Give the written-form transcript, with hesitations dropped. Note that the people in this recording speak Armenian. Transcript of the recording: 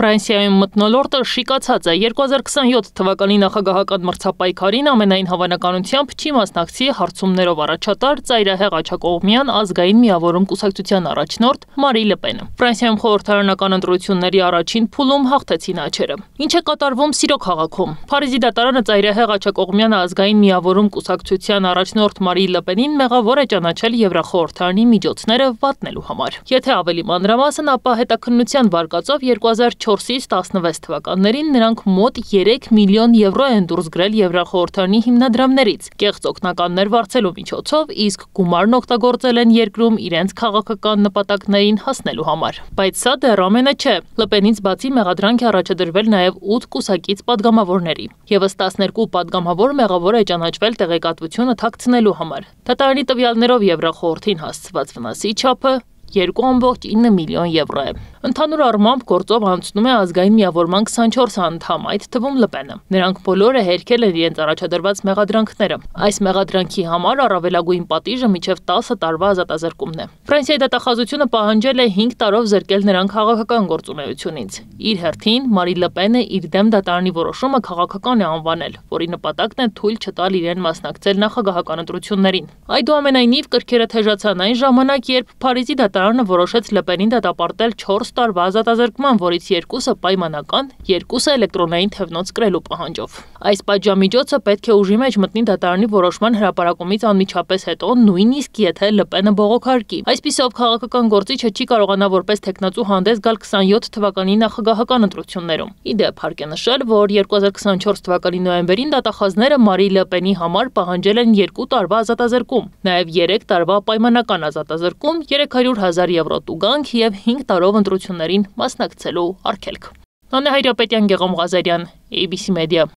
Ֆրանսիայում մթնոլորտը շիկացած է 2027 թվականի նախագահական մրցապայքարին ամենայն հավանականությամբ չի մասնակցի հարցումներով առաջատար ծայրահեղ աջակողմյան ազգային միավորում կուսակցության առաջնորդ Մարի Լեպենը։ Ֆրանսիայում խորհրդարանական ընտրությունների առաջին փուլում հաղթեցին աչերը։ Ինչ է կատարվում Սիրո քաղաքում։ Փարիզի դատարանը ծայրահեղ աջակողմյան ազգային միավորում կուսակցության առաջնորդ Մարի Լեպենին մեղավոր է ճանաչել Եվրախորհրդարանի միջոցները վատնելու համար։ Եթե ավելի մանրամասն, ապա հետաքննության վարկածով 2004-ից 16 թվականներին նրանք մոտ 3 միլիոն եվրո են դուրս գրել Եվրախորհրդարանի հիմնադրամներից կեղծ օգնականներ վարձելու միջոցով, իսկ գումարն օգտագործել են երկրում իրենց քաղաքական նպատակներին հասնելու համար։ Բայց սա դեռ ամենը չէ։ Լեպենից բացի մեղադրանք է առաջադրվել նաև 8 կուսակից падգամավորների։ Եվս 12 падգամավոր մեղավոր է ճանաչվել տեղեկատվությունը թաքցնելու համար։ Դատարանի տվյալներով Եվրախորհրդին հասցված վնասի չափը 2,9 միլիոն եվրո է։ Ընդհանուր առմամբ գործով անցնում է ազգային միավորման 24 անդամ, այդ թվում Լեպենը։ Նրանք բոլորը հերքել են իրենց առաջադրված մեղադրանքները։ Այս մեղադրանքի համար առավելագույն պատիժը մինչև 10 տարվա ազատազրկումն է։ Ֆրանսիայի դատախազությունը պահանջել է 5 տարով զրկել նրան քաղաքական գործունեությունից։ Իր հերթին Մարի Լեպենը իր դեմ դատարանի որոշումը քաղաքական է անվանել, որի նպատակն է թույլ չտալ իրեն մասնակցել նախագահական ընտրություններին։ Այդուամենայնիվ կրքերը թեժացան այն ժամանակ, երբ Փարիզի դատարանը որոշեց Լեպենին դատապարտել 4 տարվա ազատազրկման, որից 2-ը պայմանական, 2-ը էլեկտրոնային թևնոց կրելու պահանջով։ Այս պատժամիջոցը պետք է ուժի մեջ մտնի դատարանի որոշման հրապարակումից անմիջապես հետո, նույնիսկ եթե Լեպենը բողոքարկի։ Այսպիսով քաղաքական գործիչը չի կարողանա որպես թեկնածու հանդես գալ 27 թվականի նախագահական ընտրություններում։ Ի դեպ, հարկ է նշել, որ 2024 թվականի նոյեմբերին դատախազները Մարի Լեպենի համար պահանջել են 2 տարվա ազատազրկում, նաև 3 տարվա պայմանական ազատազրկում, 300,000 եվրո տուգանք և 5 տարով ընտրություններին մասնակցելու արգելք։ Աննե Հայրապետյան, Գեղամ Ղազարյան, ABC Media։